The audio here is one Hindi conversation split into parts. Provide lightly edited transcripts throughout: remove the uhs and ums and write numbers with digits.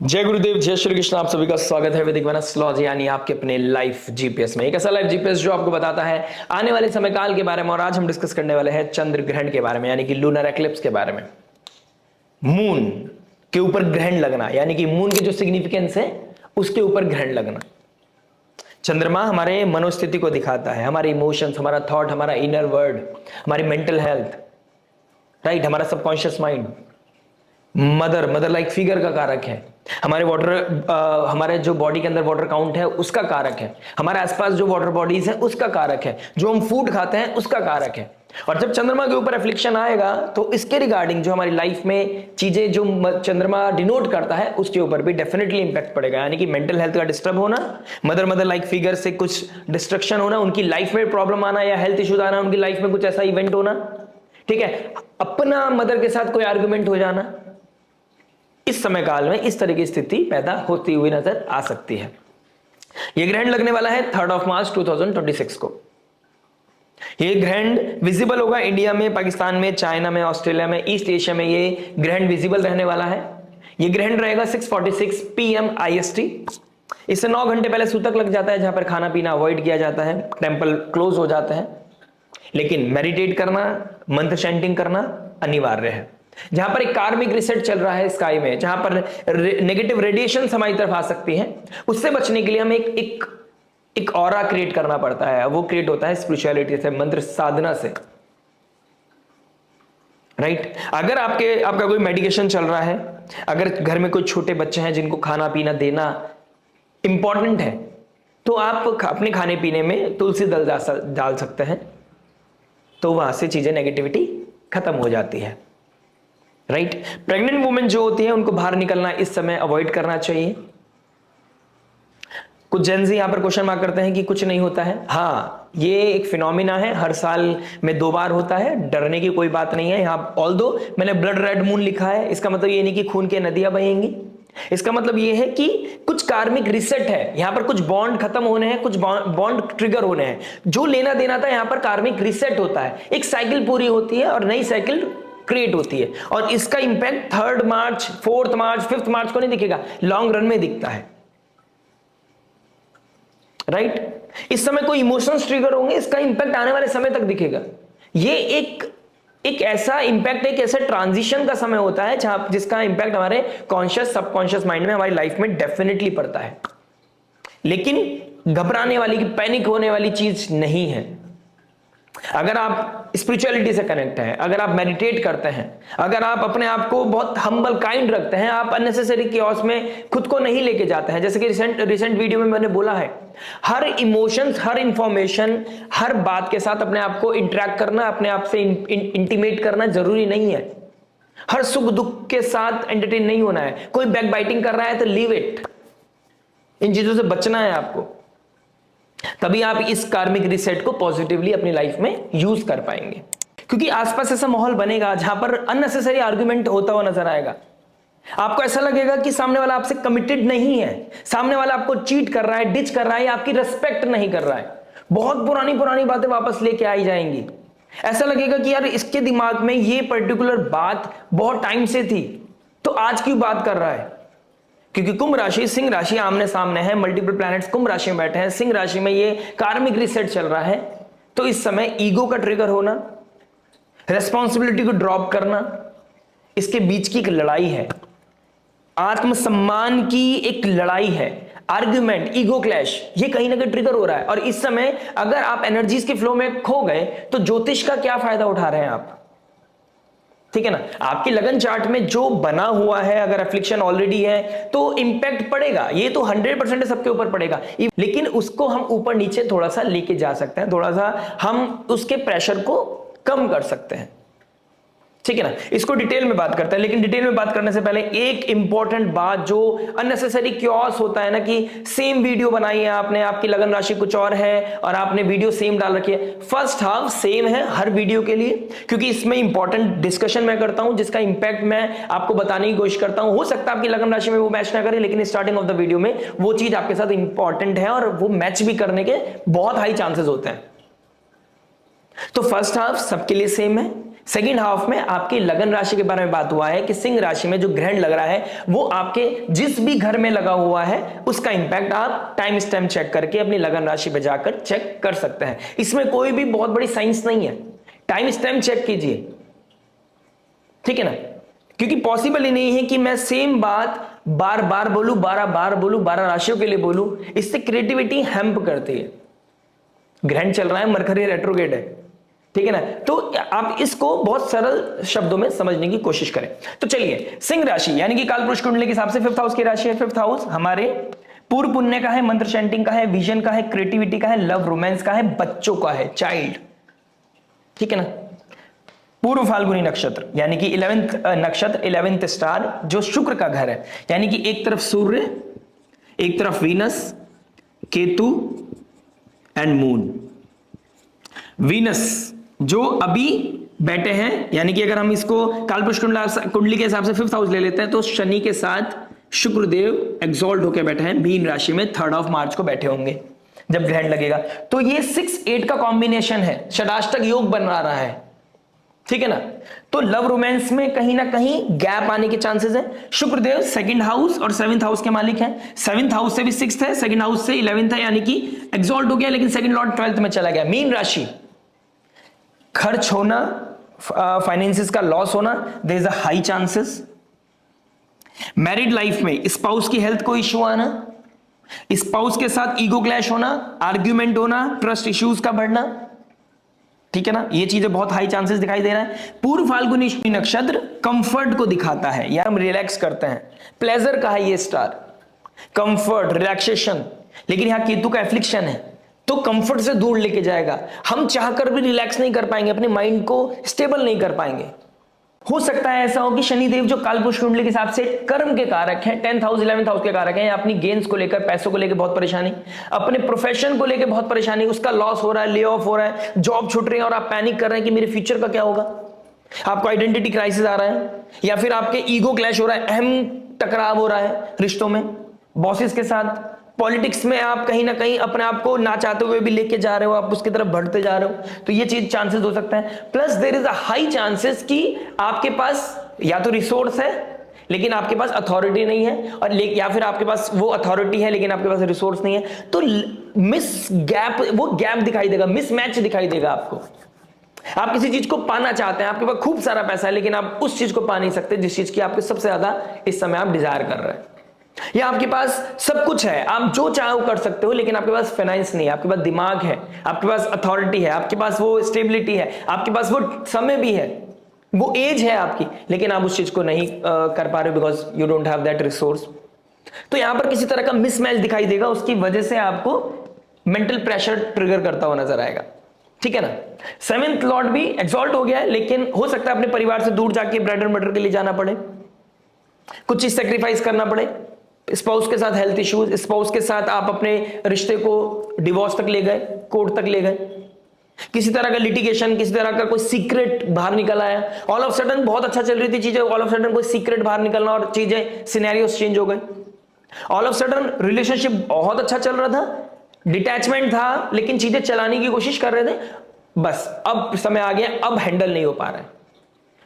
जय गुरुदेव, जय श्री कृष्ण। आप सभी का स्वागत है वैदिक एस्ट्रोलॉजी यानी आपके अपने लाइफ जीपीएस में। एक ऐसा लाइफ जीपीएस जो आपको बताता है आने वाले समय काल के बारे में। और आज हम डिस्कस करने वाले हैं चंद्र ग्रहण के बारे में, यानी कि लूनर एक्लिप्स के बारे में। मून के ऊपर ग्रहण लगना, यानी कि मून की जो सिग्निफिकेंस है उसके ऊपर ग्रहण लगना। चंद्रमा हमारे मनोस्थिति को दिखाता है, हमारे इमोशंस, हमारा थॉट, हमारा इनर वर्ल्ड, हमारी मेंटल हेल्थ, राइट, हमारा subconscious mind. Mother like figure का कारक है। हमारे हमारे जो बॉडी के अंदर वाटर काउंट है उसका कारक है। हमारे आसपास जो वाटर बॉडीज है उसका कारक है। जो हम फूड खाते हैं उसका कारक है। और जब चंद्रमा के ऊपर एफ्लिक्शन आएगा तो इसके रिगार्डिंग जो हमारी लाइफ में चीजें जो चंद्रमा डिनोट करता है उसके ऊपर भी डेफिनेटली इंपैक्ट पड़ेगा। यानी कि मेंटल हेल्थ का डिस्टर्ब होना, मदर लाइक फिगर से कुछ डिस्ट्रक्शन होना, उनकी लाइफ में प्रॉब्लम आना या हेल्थ इश्यूज आना, उनकी लाइफ में कुछ ऐसा इवेंट होना, ठीक है, अपना मदर के साथ कोई आर्गुमेंट हो जाना, इस समय काल में इस तरह की स्थिति पैदा होती हुई नजर आ सकती है। यह ग्रहण लगने वाला है 3 मार्च 2026 को। यह ग्रहण विजिबल होगा इंडिया में, पाकिस्तान में, चाइना में, ऑस्ट्रेलिया में, ईस्ट एशिया में यह ग्रहण विजिबल रहने वाला है। यह ग्रहण रहेगा 6:46 PM IST। इससे 9 घंटे पहले सूतक लग जाता है, जहां पर खाना पीना अवॉइड किया जाता है, टेंपल क्लोज हो जाते हैं। लेकिन मेडिटेट करना, मंत्र चैंटिंग करना अनिवार्य है। जहां पर एक कार्मिक रिसेट चल रहा है स्काई में, जहां पर नेगेटिव रेडिएशन हमारी तरफ आ सकती है, उससे बचने के लिए हमें एक ऑरा क्रिएट करना पड़ता है। वो क्रिएट होता है स्पिरिचुअलिटी से, मंत्र साधना से, राइट। अगर आपका कोई मेडिकेशन चल रहा है, अगर घर में कोई छोटे बच्चे हैं जिनको खाना पीना देना इंपॉर्टेंट है, तो आप अपने खाने पीने में तुलसी दल डाल सकते हैं, तो वहां से चीजें नेगेटिविटी खत्म हो जाती है, राइट। प्रेग्नेंट वुमेन जो होती है उनको बाहर निकलना इस समय अवॉइड करना चाहिए। कुछ जेंजी यहां पर क्वेश्चन मार्क करते हैं कि कुछ नहीं होता है। हाँ, ये एक फिनोमिना है, हर साल में 2 बार होता है, डरने की कोई बात नहीं है। यहाँ ऑल्दो मैंने ब्लड रेड मून लिखा है, इसका मतलब ये नहीं कि खून की नदियां बहेंगी। इसका मतलब ये है कि कुछ कार्मिक रिसेट है, यहां पर कुछ बॉन्ड खत्म होने हैं, कुछ बॉन्ड ट्रिगर होने हैं। जो लेना देना था यहां पर कार्मिक रिसेट होता है, एक साइकिल पूरी होती है और नई साइकिल क्रिएट होती है। और इसका इंपैक्ट 3 मार्च, 4 मार्च, 5 मार्च को नहीं दिखेगा, लॉन्ग रन में दिखता है, राइट। इस समय कोई इमोशंस ट्रिगर होंगे, इसका इंपैक्ट आने वाले समय तक दिखेगा। ये एक ऐसा इंपैक्ट, एक ऐसा ट्रांजिशन का समय होता है जिसका इंपैक्ट हमारे कॉन्शियस सबकॉन्शियस माइंड में, हमारी लाइफ में डेफिनेटली पड़ता है। लेकिन घबराने वाली, पैनिक होने वाली चीज नहीं है। अगर आप स्पिरिचुअलिटी से कनेक्ट हैं, अगर आप मेडिटेट करते हैं, अगर आप अपने आप को बहुत हम्बल काइंड रखते हैं, आप अननेसेसरी कियोस में खुद को नहीं लेके जाते हैं, जैसे कि रिसेंट वीडियो में मैंने बोला है, हर इमोशंस, हर इंफॉर्मेशन, हर बात के साथ अपने आप को इंटरेक्ट करना, अपने आप से इंटीमेट करना जरूरी नहीं है। हर सुख दुख के साथ एंटरटेन नहीं होना है। कोई बैक बाइटिंग कर रहा है तो लीव इट। इन चीजों से बचना है आपको, तभी आप इस कार्मिक रिसेट को पॉजिटिवली अपनी लाइफ में यूज कर पाएंगे। क्योंकि आसपास ऐसा माहौल बनेगा जहां पर अननेसेसरी आर्गुमेंट होता हुआ नजर आएगा। आपको ऐसा लगेगा कि सामने वाला आपसे कमिटेड नहीं है, सामने वाला आपको चीट कर रहा है, डिच कर रहा है, आपकी रिस्पेक्ट नहीं कर रहा है। बहुत पुरानी बातें वापस लेके आई जाएंगी। ऐसा लगेगा कि यार इसके दिमाग में ये पर्टिकुलर बात बहुत टाइम से थी, तो आज क्यों बात कर रहा है। क्योंकि कुंभ राशि, सिंह राशि आमने सामने है, मल्टीपल प्लैनेट्स कुंभ राशि में बैठे हैं, सिंह राशि में ये कार्मिक रिसेट चल रहा है। तो इस समय ईगो का ट्रिगर होना, रेस्पॉन्सिबिलिटी को ड्रॉप करना, इसके बीच की एक लड़ाई है, आत्मसम्मान की एक लड़ाई है, आर्ग्यूमेंट, ईगो क्लैश, ये कहीं ना कहीं ट्रिगर हो रहा है। और इस समय अगर आप एनर्जीज के फ्लो में खो गए तो ज्योतिष का क्या फायदा उठा रहे हैं आप, ठीक है ना। आपकी लगन चार्ट में जो बना हुआ है, अगर एफ्लिक्शन ऑलरेडी है तो इंपैक्ट पड़ेगा, ये तो 100% सबके ऊपर पड़ेगा। लेकिन उसको हम ऊपर नीचे थोड़ा सा लेके जा सकते हैं, थोड़ा सा हम उसके प्रेशर को कम कर सकते हैं, ठीक है ना। इसको डिटेल में बात करते हैं, लेकिन डिटेल में बात करने से पहले एक इंपॉर्टेंट बात, जो अननेसेसरी क्योस होता है ना कि सेम वीडियो बनाई है आपने, आपकी लगन राशि कुछ और है और आपने वीडियो सेम डाल रखी है। फर्स्ट हाफ सेम है हर वीडियो के लिए, क्योंकि इसमें इंपॉर्टेंट डिस्कशन मैं करता हूं जिसका इंपैक्ट मैं आपको बताने की कोशिश करता हूं। हो सकता है आपकी लगन राशि में वो मैच ना करे, लेकिन स्टार्टिंग ऑफ द वीडियो में वो चीज आपके साथ इंपॉर्टेंट है और वो मैच भी करने के बहुत हाई चांसेस होते हैं। तो फर्स्ट हाफ सबके लिए सेम है, सेकंड हाफ में आपकी लगन राशि के बारे में बात हुआ है कि सिंह राशि में जो ग्रहण लग रहा है वो आपके जिस भी घर में लगा हुआ है उसका इंपैक्ट आप टाइम स्टैम्प चेक करके अपनी लगन राशि पे जाकर चेक कर सकते हैं। इसमें कोई भी बहुत बड़ी साइंस नहीं है, टाइम स्टैम्प चेक कीजिए, ठीक है ना, क्योंकि पॉसिबल ही नहीं है कि मैं सेम बात बार बार बोलूं, 12 बार बोलूं, 12 राशियों के लिए बोलूं, इससे क्रिएटिविटी हेम्प करती है। ग्रहण चल रहा है, मरकरी रेट्रोगेट है, ठीक है ना, तो आप इसको बहुत सरल शब्दों में समझने की कोशिश करें। तो चलिए, सिंह राशि यानी कि कालपुरुष कुंडली के हिसाब से 5th हाउस की राशि है। 5th हाउस हमारे पूर्व पुण्य का है, मंत्र चैंटिंग का है, विजन का है, क्रिएटिविटी का है, लव रोमांस का है, बच्चों का है, चाइल्ड, ठीक है ना। पूर्व फाल्गुनी नक्षत्र यानी कि 11th नक्षत्र, 11th स्टार जो शुक्र का घर है, यानी कि एक तरफ सूर्य, एक तरफ Venus, Ketu and moon. Venus जो अभी बैठे हैं, यानी कि अगर हम इसको कालपुरुष कुंडली के हिसाब से 5th हाउस ले लेते हैं तो शनि के साथ शुक्रदेव एग्जॉल्ट होकर बैठे हैं मीन राशि में, 3rd मार्च को बैठे होंगे जब ग्रहण लगेगा। तो ये 6-8 का कॉम्बिनेशन है, षडाष्टक योग बन रहा है, ठीक है ना। तो लव रोमांस में कहीं ना कहीं गैप आने के चांसेस है। शुक्रदेव 2nd हाउस और 7th हाउस के मालिक हैं, 7th हाउस से भी 6th है, 2nd हाउस से 11th है, यानी कि एग्जॉल्ट हो गया, लेकिन 2nd लॉर्ड 12th में चला गया। मीन राशि, खर्च होना, फाइनेंसिस का लॉस होना, there is a high chances. Married life में स्पाउस की हेल्थ को इश्यू आना, स्पाउस के साथ ईगो क्लैश होना, आर्ग्यूमेंट होना, ट्रस्ट इश्यूज का बढ़ना, ठीक है ना, ये चीजें बहुत हाई चांसेस दिखाई दे रहा है। पूर्व फाल्गुनी नक्षत्र कंफर्ट को दिखाता है, या हम रिलैक्स करते हैं, प्लेजर का है ये स्टार, कंफर्ट, रिलैक्सेशन, लेकिन यहां केतु का एफ्लिक्शन है तो कंफर्ट से दूर लेके जाएगा। हम चाहकर भी रिलैक्स नहीं कर पाएंगे, अपने माइंड को स्टेबल नहीं कर पाएंगे। हो सकता है ऐसा हो कि शनिदेव जो कालपुरुष कुंडली के हिसाब से कर्म के कारक हैं, 10th हाउस 11th हाउस के कारक हैं, अपनी गेन्स को लेकर, पैसों को लेकर बहुत परेशानी, अपने प्रोफेशन को लेकर बहुत परेशानी, उसका लॉस हो रहा है, ले ऑफ हो रहा है, जॉब छूट रही है और आप पैनिक कर रहे हैं कि मेरे फ्यूचर का क्या होगा, आपको आइडेंटिटी क्राइसिस आ रहा है, या फिर आपके ईगो क्लैश हो रहा है, अहम टकराव हो रहा है रिश्तों में, बॉसेस के साथ, पॉलिटिक्स में आप कहीं ना कहीं अपने आप को ना चाहते हुए भी लेके जा रहे हो, आप उसकी तरफ बढ़ते जा रहे हो, तो ये चीज चांसेस हो सकता है। Plus there is a high chances कि आपके पास या तो रिसोर्स है लेकिन आपके पास अथॉरिटी नहीं है, और या फिर आपके पास वो अथॉरिटी है लेकिन आपके पास रिसोर्स नहीं है, तो मिस गैप, वो गैप दिखाई देगा, मिसमैच दिखाई देगा आपको। आप किसी चीज को पाना चाहते हैं, आपके पास खूब सारा पैसा है लेकिन आप उस चीज को पा नहीं सकते जिस चीज की आपके सबसे ज्यादा इस समय आप डिजायर कर रहे हैं, या आपके पास सब कुछ है, आप जो चाहो कर सकते हो, लेकिन आपके पास फाइनेंस नहीं है, आपके पास दिमाग है, आपके पास अथॉरिटी है, आपके पास वो स्टेबिलिटी है, आपके पास वो समय भी है, वो एज है आपकी, लेकिन आप उस चीज को नहीं कर पा रहे हो because you don't have that resource. तो यहां पर किसी तरह का मिसमैच दिखाई देगा, उसकी वजह से आपको मेंटल प्रेशर ट्रिगर करता हुआ नजर आएगा, ठीक है ना। 7th लॉर्ड भी एग्जॉल्ट हो गया है, लेकिन हो सकता है अपने परिवार से दूर जाके ब्रेड एंड बटर के लिए जाना पड़े, कुछ चीज सेक्रीफाइस करना पड़े, स्पाउस के साथ हेल्थ इश्यूज, स्पाउस के साथ आप अपने रिश्ते को डिवोर्स तक ले गए, कोर्ट तक ले गए, किसी तरह का लिटिगेशन, किसी तरह का कोई सीक्रेट बाहर निकल आया, ऑल ऑफ सडन बहुत अच्छा चल रही थी चीजें, ऑल ऑफ सडन कोई सीक्रेट बाहर निकलना और चीजें सिनेरियोस चेंज हो गए, ऑल ऑफ सडन रिलेशनशिप बहुत अच्छा चल रहा था, डिटैचमेंट था, लेकिन चीजें चलाने की कोशिश कर रहे थे, बस अब समय आ गया, अब हैंडल नहीं हो पा रहा है,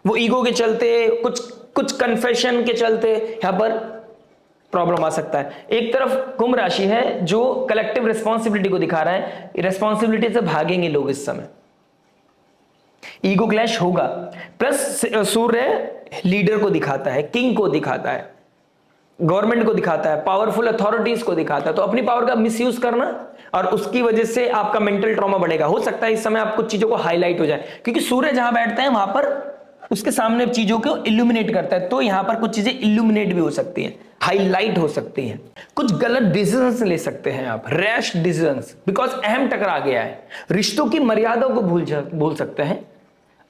वो ईगो के चलते, कुछ कन्फेशन के चलते यहां पर प्रॉब्लम आ सकता है। एक तरफ कुंभ राशि है जो कलेक्टिव रिस्पॉन्सिबिलिटी को दिखा रहा है, रिस्पॉन्सिबिलिटी से भागेंगे लोग इस समय, ईगो क्लैश होगा, प्लस सूर्य लीडर को दिखाता है, किंग को दिखाता है, गवर्नमेंट को दिखाता है, पावरफुल अथॉरिटीज को दिखाता है, तो अपनी पावर का मिसयूज करना और उसकी वजह से आपका मेंटल ट्रॉमा बढ़ेगा। हो सकता है इस समय आप कुछ चीजों को हाईलाइट हो जाए, क्योंकि सूर्य जहां बैठता है वहां पर उसके सामने चीजों को इल्यूमिनेट करता है, तो यहां पर कुछ चीजें इल्यूमिनेट भी हो सकती हैं, हाईलाइट हो सकती हैं, कुछ गलत डिसीजंस ले सकते हैं आप, रैश डिसीजंस, बिकॉज अहम टकरा गया है, रिश्तों की मर्यादा को भूल सकते हैं,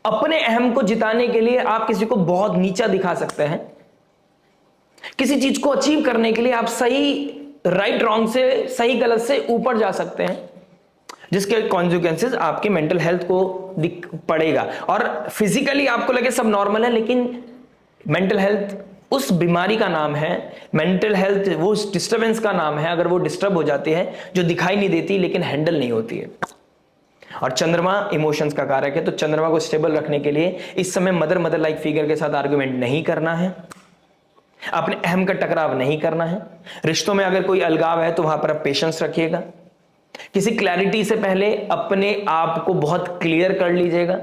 अपने अहम को जिताने के लिए आप किसी को बहुत नीचा दिखा सकते हैं, किसी चीज को अचीव करने के लिए आप सही राइट रॉन्ग से, सही गलत से ऊपर जा सकते हैं, जिसके कॉन्सिक्वेंसेस आपके मेंटल हेल्थ को पड़ेगा, और फिजिकली आपको लगे सब नॉर्मल है, लेकिन मेंटल हेल्थ उस बीमारी का नाम है, मेंटल हेल्थ वो डिस्टर्बेंस का नाम है, अगर वो डिस्टर्ब हो जाती है जो दिखाई नहीं देती लेकिन हैंडल नहीं होती है। और चंद्रमा इमोशंस का कारक है, तो चंद्रमा को स्टेबल रखने के लिए इस समय मदर लाइक फिगर के साथ आर्गुमेंट नहीं करना है, अपने अहम का टकराव नहीं करना है। रिश्तों में अगर कोई अलगाव है तो वहां पर आप पेशेंस रखिएगा। किसी क्लैरिटी से पहले अपने आप को बहुत क्लियर कर लीजिएगा।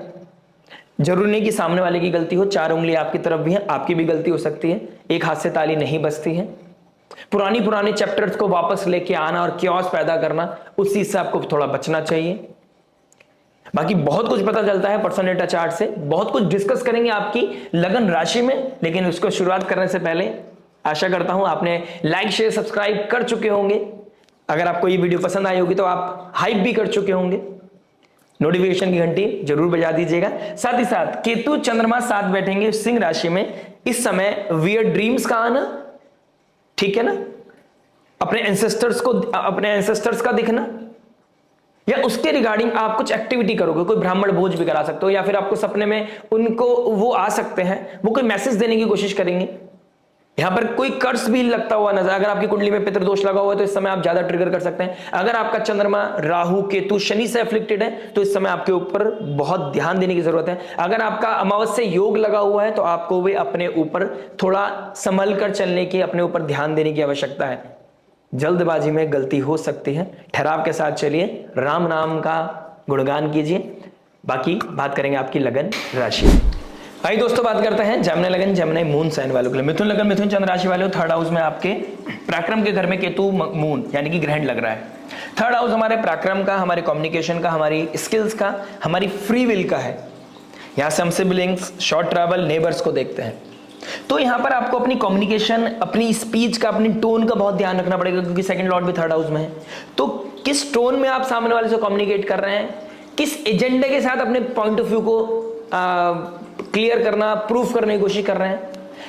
जरूरी नहीं कि सामने वाले की गलती हो, 4 उंगली आपकी तरफ भी है, आपकी भी गलती हो सकती है, एक हाथ से ताली नहीं बजती है। पुरानी चैप्टर्स को वापस लेके आना और क्योस पैदा करना, उस चीज से आपको थोड़ा बचना चाहिए। बाकी बहुत कुछ पता चलता है पर्सनल डेटा चार्ट से, बहुत कुछ डिस्कस करेंगे आपकी लगन राशि में, लेकिन उसको शुरुआत करने से पहले आशा करता हूं आपने लाइक शेयर सब्सक्राइब कर चुके होंगे। अगर आपको ये वीडियो पसंद आई होगी तो आप हाइप भी कर चुके होंगे। नोटिफिकेशन की घंटी जरूर बजा दीजिएगा। साथ ही साथ केतु चंद्रमा साथ बैठेंगे सिंह राशि में, इस समय वियर्ड ड्रीम्स का आना, ठीक है ना, अपने एंसेस्टर्स का दिखना, या उसके रिगार्डिंग आप कुछ एक्टिविटी करोगे, कोई ब्राह्मण भोज भी करा सकते हो, या फिर आपको सपने में उनको वो आ सकते हैं, वो कोई मैसेज देने की कोशिश करेंगे। यहां पर कोई कर्स भी लगता हुआ नजर, अगर आपकी कुंडली में पितृदोष लगा हुआ है तो इस समय आप ज्यादा ट्रिगर कर सकते हैं। अगर आपका चंद्रमा राहु केतु शनि से अफ्लिक्टेड है तो इस समय आपके ऊपर बहुत ध्यान देने की जरूरत है। अगर आपका अमावस्या योग लगा हुआ है तो आपको भी अपने ऊपर थोड़ा संभल कर चलने की, अपने ऊपर ध्यान देने की आवश्यकता है। जल्दबाजी में गलती हो सकती है, ठहराव के साथ चलिए, राम नाम का गुणगान कीजिए। बाकी बात करेंगे आपकी लगन राशि। आइए दोस्तों बात करते हैं जेमिनी लगन जेमिनी मून साइन वालों के लिए। मिथुन लगन मिथुन चंद्र राशि वाले, थर्ड हाउस में आपके पराक्रम के घर में केतु मून यानी कि ग्रहण लग रहा है। थर्ड हाउस हमारे पराक्रम का, हमारे कम्युनिकेशन का, हमारी स्किल्स का, हमारी फ्री विल का है। यहां से हम सिबलिंग्स, शॉर्ट ट्रैवल, नेबर्स को देखते हैं। तो यहां पर आपको अपनी कम्युनिकेशन, अपनी स्पीच का, अपनी टोन का बहुत ध्यान रखना पड़ेगा, क्योंकि सेकंड लॉर्ड भी थर्ड हाउस में है। तो किस टोन में आप सामने वाले से कम्युनिकेट कर रहे हैं, किस एजेंडे के साथ अपने पॉइंट ऑफ व्यू को क्लियर करना, प्रूफ करने की कोशिश कर रहे हैं,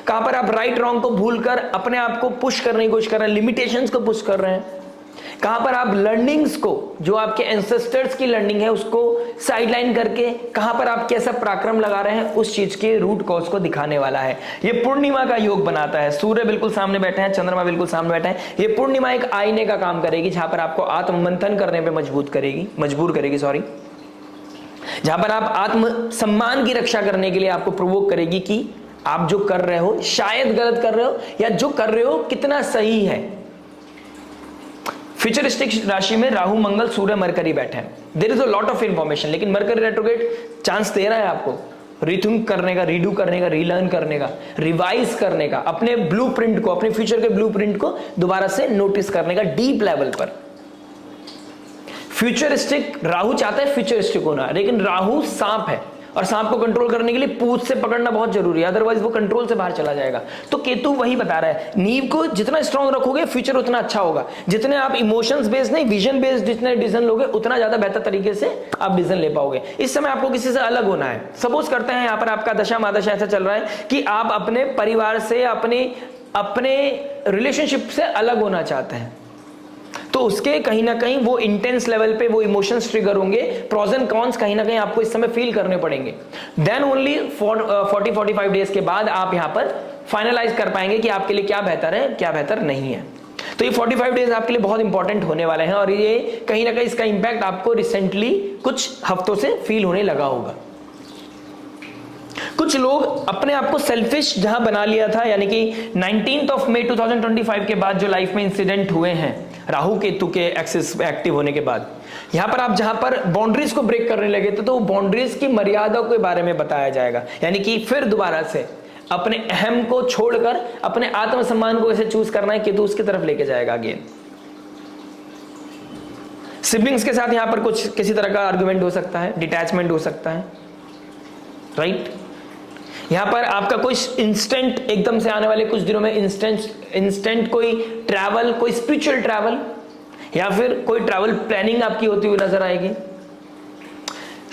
कहां पर आप राइट रॉन्ग को भूलकर अपने आप को पुश करने की कोशिश कर रहे हैं, लिमिटेशंस को पुश कर रहे हैं, कहां पर आप लर्निंग्स को, जो आपके एंसेस्टर्स की लर्निंग है उसको साइडलाइन करके कहां पर आप कैसा पराक्रम लगा रहे हैं, उस चीज के रूट कॉज को दिखाने वाला है। ये पूर्णिमा का योग बनाता है। सूर्य बिल्कुल सामने बैठे हैं, चंद्रमा बिल्कुल सामने बैठे हैं। ये पूर्णिमा एक आईने का काम करेगी, जहां पर आपको आत्ममंथन करने पे मजबूर करेगी, जहां पर आप आत्म सम्मान की रक्षा करने के लिए आपको प्रोवोक करेगी कि आप जो कर रहे हो शायद गलत कर रहे हो, या जो कर रहे हो कितना सही है। फ्यूचरिस्टिक राशि में राहु मंगल सूर्य मरकरी बैठे हैं। There is a lot of information, लेकिन मरकरी रेट्रोग्रेड चांस दे रहा है आपको रीथिंक करने का, रीडू करने का, रीलर्न करने का, रिवाइज करने का, अपने ब्लूप्रिंट को, अपने फ्यूचर के ब्लूप्रिंट को दोबारा से नोटिस करने का डीप लेवल पर। फ्यूचरिस्टिक राहु चाहता है फ्यूचरिस्टिक होना, लेकिन राहु सांप है और सांप को कंट्रोल करने के लिए पूंछ से पकड़ना बहुत जरूरी है, अदरवाइज वो कंट्रोल से बाहर चला जाएगा। तो केतु वही बता रहा है, नींव को जितना स्ट्रांग रखोगे फ्यूचर उतना अच्छा होगा। जितने आप इमोशंस बेस्ड नहीं, विजन बेस्ड जितने डिसीजन लोगे उतना ज्यादा बेहतर तरीके से आप डिसीजन ले पाओगे। इस समय आपको किसी से अलग होना है। सपोज करते हैं यहाँ पर आपका दशा महादशा ऐसा चल रहा है कि आप अपने परिवार से, अपने रिलेशनशिप से अलग होना चाहते हैं, तो उसके कहीं ना कहीं वो इंटेंस लेवल पे वो इमोशंस ट्रिगर होंगे, प्रोज एंड कॉन्स कहीं ना कहीं आपको इस समय फील करने पड़ेंगे। देन ओनली 40-45 डेज के बाद आप यहां पर फाइनलाइज कर पाएंगे कि आपके लिए क्या बेहतर है, क्या बेहतर नहीं है। तो ये 45 डेज आपके लिए बहुत इंपॉर्टेंट होने वाले हैं, और ये कहीं ना कहीं इसका इंपैक्ट आपको रिसेंटली कुछ हफ्तों से फील होने लगा होगा। कुछ लोग अपने आप को सेल्फिश जहां बना लिया था, यानी कि 19 मई 2025 के बाद जो लाइफ में इंसिडेंट हुए हैं राहु केतु के एक्सिस एक्टिव होने के बाद, यहां पर आप जहां पर बाउंड्रीज को ब्रेक करने लगे थे, तो बाउंड्रीज की मर्यादा के बारे में बताया जाएगा। यानी कि फिर दोबारा से अपने अहम को छोड़कर अपने आत्मसम्मान को कैसे चूज करना है, केतु उसकी तरफ लेके जाएगा अगेन। सिबलिंग्स के साथ यहां पर कुछ किसी तरह का आर्गुमेंट हो सकता है, डिटैचमेंट हो सकता है, राइट। यहां पर आपका कोई इंस्टेंट, एकदम से आने वाले कुछ दिनों में इंस्टेंट कोई ट्रैवल, कोई स्पिरिचुअल ट्रैवल, या फिर कोई ट्रैवल प्लानिंग आपकी होती हुई नजर आएगी।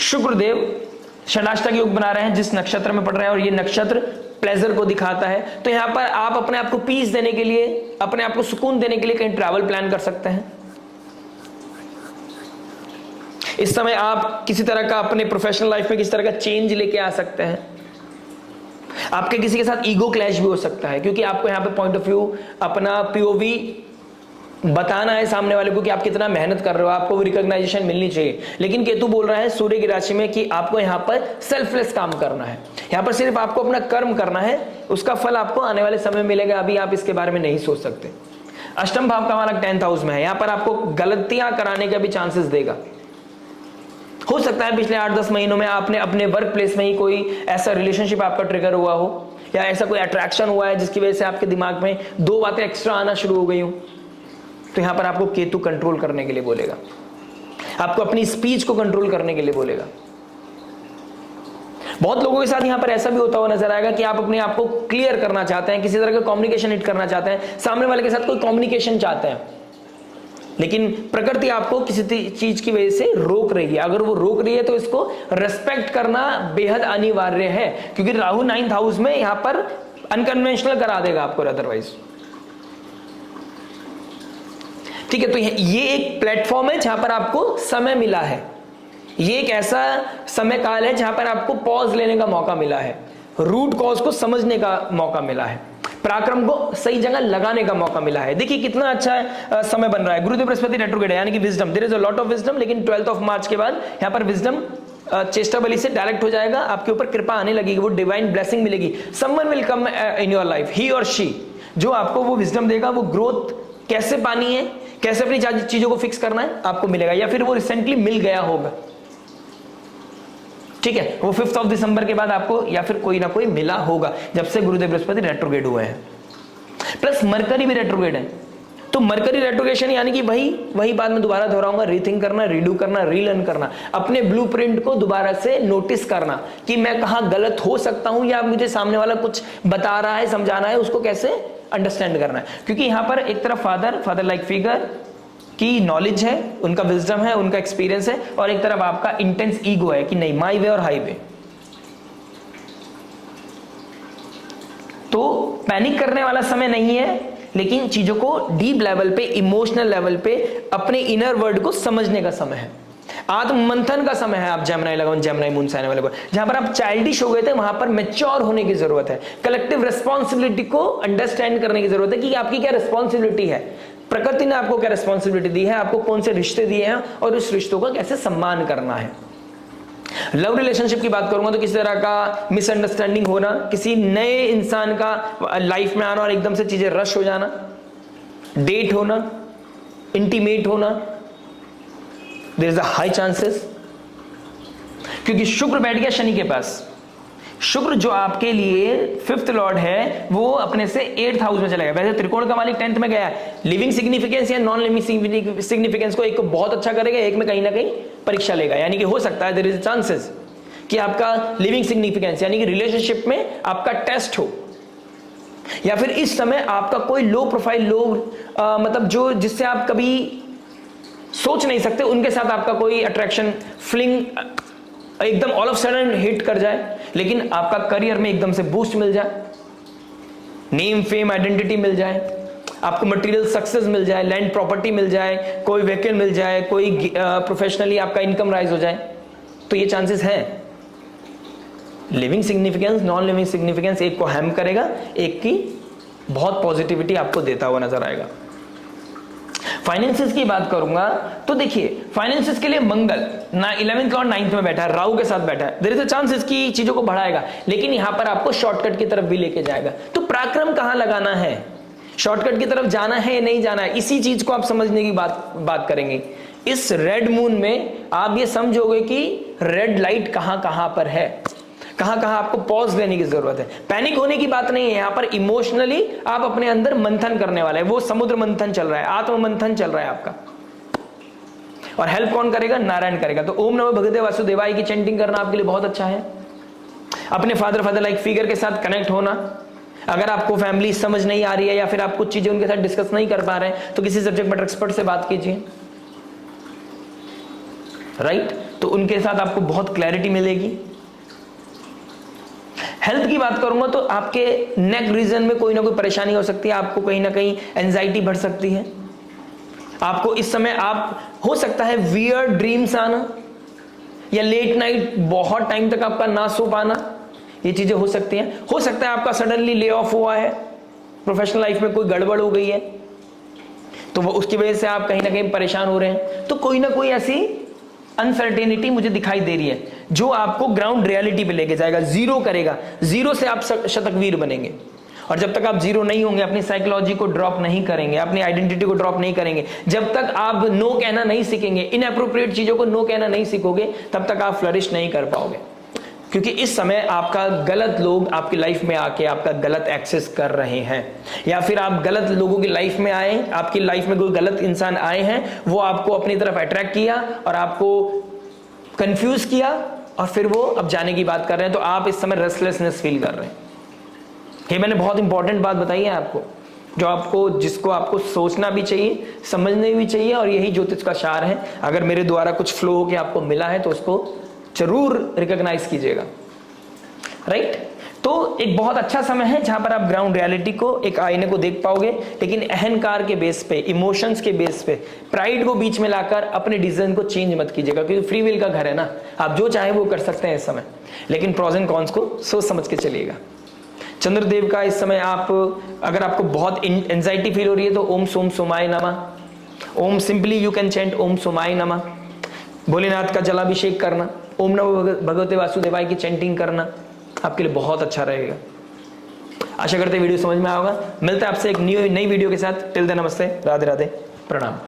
शुक्रदेव षडाष्टक योग बना रहे हैं जिस नक्षत्र में पड़ रहे हैं, और ये नक्षत्र प्लेजर को दिखाता है। तो यहां पर आप अपने आप को पीस देने के लिए, अपने आप को सुकून देने के लिए कहीं ट्रैवल प्लान कर सकते हैं। इस समय आप किसी तरह का अपने प्रोफेशनल लाइफ में किसी तरह का चेंज लेके आ सकते हैं। आपके किसी के साथ ईगो क्लैश भी हो सकता है, क्योंकि आपको यहां पे पॉइंट ऑफ व्यू, अपना पीओवी बताना है सामने वाले को कि आप कितना मेहनत कर रहे हो, आपको वो रिकॉग्नाइजेशन मिलनी चाहिए। लेकिन केतु बोल रहा है सूर्य की राशि में कि आपको यहाँ पर सेल्फलेस काम करना है, यहाँ पर सिर्फ आपको अपना कर्म करना है, उसका फल आपको आने वाले समय में मिलेगा, अभी आप इसके बारे में नहीं सोच सकते। अष्टम भाव का मालक 10th हाउस में है, यहाँ पर आपको गलतियां कराने के भी चांसेस देगा। हो सकता है पिछले 8-10 महीनों में आपने अपने वर्क प्लेस में ही कोई ऐसा रिलेशनशिप आपका ट्रिगर हुआ हो, या ऐसा कोई अट्रैक्शन हुआ है जिसकी वजह से आपके दिमाग में 2 बातें एक्स्ट्रा आना शुरू हो गई हो। तो यहां पर आपको केतु कंट्रोल करने के लिए बोलेगा, आपको अपनी स्पीच को कंट्रोल करने के लिए बोलेगा। बहुत लोगों के साथ यहां पर ऐसा भी होता हुआ नजर आएगा कि आप अपने आप को क्लियर करना चाहते हैं, किसी तरह का कम्युनिकेशन हिट करना चाहते हैं, सामने वाले के साथ कोई कम्युनिकेशन चाहते हैं, लेकिन प्रकृति आपको किसी चीज की वजह से रोक रही है। अगर वो रोक रही है तो इसको रेस्पेक्ट करना बेहद अनिवार्य है, क्योंकि राहु 9th हाउस में यहां पर अनकन्वेंशनल करा देगा आपको अदरवाइज। ठीक है, तो ये एक प्लेटफॉर्म है जहां पर आपको समय मिला है, ये एक ऐसा समय काल है जहां पर आपको पॉज लेने का मौका मिला है, रूट कॉज को समझने का मौका मिला है, पराक्रम को सही जगह लगाने का मौका मिला है। देखिए कितना अच्छा समय बन रहा है। गुरुदेव बृहस्पति रेट्रोग्रेड है, यानी कि wisdom, there is a lot of wisdom, लेकिन 12th ऑफ मार्च के बाद यहां पर विजडम चेष्टा बलि से डायरेक्ट हो जाएगा, आपके ऊपर कृपा आने लगेगी, वो डिवाइन ब्लेसिंग मिलेगी। Someone will come in your life, he और शी, जो आपको वो विजडम देगा, वो ग्रोथ कैसे पानी है, कैसे अपनी चीजों को फिक्स करना है आपको मिलेगा, या फिर वो रिसेंटली मिल गया होगा। ठीक है, वो 5th ऑफ दिसंबर के बाद आपको या फिर कोई ना कोई मिला होगा, जब से गुरुदेव बृहस्पति रेट्रोग्रेड हुए हैं। प्लस मरकरी भी रेट्रोग्रेड है, तो मरकरी रेट्रोग्रेशन यानी कि वही बात मैं दोबारा दोहराऊंगा, रीथिंक करना, रीडू करना, रीलर्न करना, अपने ब्लूप्रिंट को दोबारा से नोटिस करना कि मैं कहां गलत हो सकता हूं, या मुझे सामने वाला कुछ बता रहा है, समझाना है, उसको कैसे अंडरस्टैंड करना है। क्योंकि यहां पर एक तरफ फादर लाइक फिगर की नॉलेज है, उनका विजडम है, उनका एक्सपीरियंस है, और एक तरफ आपका इंटेंस ईगो है कि नहीं, माई वे और हाईवे। तो पैनिक करने वाला समय नहीं है, लेकिन चीजों को डीप लेवल पे, इमोशनल लेवल पे अपने इनर वर्ल्ड को समझने का समय है, आत्ममंथन का समय है। आप जेमिनी 11, जेमिनी मून से आने वाले को, जहां पर आप चाइल्डिश हो गए थे, वहां पर मैच्योर होने की जरूरत है, कलेक्टिव रिस्पॉन्सिबिलिटी को अंडरस्टैंड करने की जरूरत है कि आपकी क्या रिस्पॉन्सिबिलिटी है, प्रकृति ने आपको क्या रिस्पॉन्सिबिलिटी दी है, आपको कौन से रिश्ते दिए हैं, और उस रिश्तों का कैसे सम्मान करना है। लव रिलेशनशिप की बात करूंगा तो किसी तरह का मिसअंडरस्टैंडिंग होना, किसी नए इंसान का लाइफ में आना और एकदम से चीजें रश हो जाना, डेट होना, इंटीमेट होना, there is a high chances, क्योंकि शुक्र बैठ गया शनि के पास। शुक्र जो आपके लिए 5th लॉर्ड है, वो अपने से 8th हाउस में चला गया। वैसे त्रिकोण का मालिक 10th में गया है, लिविंग सिग्निफिकेंस या नॉन लिविंग सिग्निफिकेंस को एक को बहुत अच्छा करेगा, एक में कहीं ना कहीं परीक्षा लेगा। यानी कि हो सकता है देयर इज चांसेस कि आपका लिविंग सिग्निफिकेंस यानी कि रिलेशनशिप में आपका टेस्ट हो, या फिर इस समय आपका कोई लो प्रोफाइल लोग मतलब जो जिससे आप कभी सोच नहीं सकते, उनके साथ आपका कोई अट्रैक्शन, फ्लिंग एकदम ऑल ऑफ सडन हिट कर जाए, लेकिन आपका करियर में एकदम से बूस्ट मिल जाए, नेम फेम आइडेंटिटी मिल जाए, आपको मटेरियल सक्सेस मिल जाए, लैंड प्रॉपर्टी मिल जाए, कोई व्हीकल मिल जाए, कोई प्रोफेशनली आपका इनकम राइज हो जाए, तो ये चांसेस हैं। Living significance, non living significance एक को हैम करेगा, एक की बहुत पॉजिटिविटी आपको देता हुआ नजर आएगा। फाइनेंसेस की बात करूंगा तो देखिए फाइनेंसेस के लिए मंगल 11th और 9th में बैठा है, राहु के साथ बैठा है, देयर इज अ चांस इसकी चीजों को बढ़ाएगा, लेकिन यहां पर आपको शॉर्टकट की तरफ भी लेके जाएगा। तो पराक्रम कहां लगाना है, शॉर्टकट की तरफ जाना है या नहीं जाना है, इसी चीज को आप समझने की बात करेंगे। इस रेड मून में आप ये समझोगे कि रेड लाइट कहां कहां पर है, कहां कहां आपको पॉज लेने की जरूरत है। पैनिक होने की बात नहीं है, यहां पर इमोशनली आप अपने अंदर मंथन करने वाले हैं, वो समुद्र मंथन चल रहा है, आत्म मंथन चल रहा है आपका। और हेल्प कौन करेगा, नारायण करेगा। तो ओम नमो भगवते वासुदेवाय की चैंटिंग करना आपके लिए बहुत अच्छा है। अपने फादर लाइक फिगर के साथ कनेक्ट होना, अगर आपको फैमिली समझ नहीं आ रही है या फिर आप कुछ चीजें उनके साथ डिस्कस नहीं कर पा रहे हैं, तो किसी सब्जेक्ट मैटर एक्सपर्ट से बात कीजिए, राइट? तो उनके साथ आपको बहुत क्लैरिटी मिलेगी। हेल्थ की बात करूंगा तो आपके नेक रीजन में कोई ना कोई परेशानी हो सकती है, आपको कहीं ना कहीं एंजाइटी बढ़ सकती है, आपको इस समय आप हो सकता है वियर्ड ड्रीम्स आना, या लेट नाइट बहुत टाइम तक आपका ना सो पाना, ये चीजें हो सकती हैं। हो सकता है आपका सडनली ले ऑफ हुआ है, प्रोफेशनल लाइफ में कोई गड़बड़ हो गई है, तो वो उसकी वजह से आप कहीं ना कहीं परेशान हो रहे हैं। तो कोई ना कोई ऐसी अनसर्टेनिटी मुझे दिखाई दे रही है जो आपको ग्राउंड रियलिटी पे लेके जाएगा, जीरो करेगा। जीरो से आप शतकवीर बनेंगे, और जब तक आप जीरो नहीं होंगे, अपनी साइकोलॉजी को ड्रॉप नहीं करेंगे, अपनी आइडेंटिटी को ड्रॉप नहीं करेंगे, जब तक आप नो कहना नहीं सीखेंगे, इनएप्रोप्रिएट चीजों को नो कहना नहीं सीखोगे, तब तक आप फ्लरिश नहीं कर पाओगे। क्योंकि इस समय आपका गलत लोग आपकी लाइफ में आके आपका गलत एक्सेस कर रहे हैं, या फिर आप गलत लोगों की लाइफ में आए, आपकी लाइफ में कोई गलत इंसान आए हैं, वो आपको अपनी तरफ अट्रैक्ट किया और आपको कंफ्यूज किया, और फिर वो अब जाने की बात कर रहे हैं। तो आप इस समय रेस्टलेसनेस फील कर रहे हैं। ये मैंने बहुत इंपॉर्टेंट बात बताई है आपको, जिसको आपको सोचना भी चाहिए, समझने भी चाहिए, और यही ज्योतिष का सार है। अगर मेरे द्वारा कुछ फ्लो होके आपको मिला है तो उसको जरूर रिकॉग्नाइज कीजिएगा, राइट। तो एक बहुत अच्छा समय है जहां पर आप ग्राउंड रियलिटी को, एक आईने को देख पाओगे, लेकिन अहंकार के बेस पे, इमोशंस के बेस पे, प्राइड को बीच में लाकर अपने डिसीजन को चेंज मत कीजिएगा, क्योंकि फ्री विल का घर है ना, आप जो चाहे वो कर सकते हैं इस समय, लेकिन प्रोज एंड कॉन्स को सोच समझ के चलिएगा। चंद्रदेव का इस समय अगर आपको बहुत एंजाइटी फील हो रही है तो ओम सोम सोमाय नमः, ओम सिंपली यू कैन चेंट ओम सोमाय नमः, भोलेनाथ का जलाभिषेक करना, ओम नमो भगवते वासुदेवाय की चैंटिंग करना आपके लिए बहुत अच्छा रहेगा। आशा करते वीडियो समझ में आएगा। मिलते हैं आपसे एक नई वीडियो के साथ। टिल देन नमस्ते, राधे राधे, प्रणाम।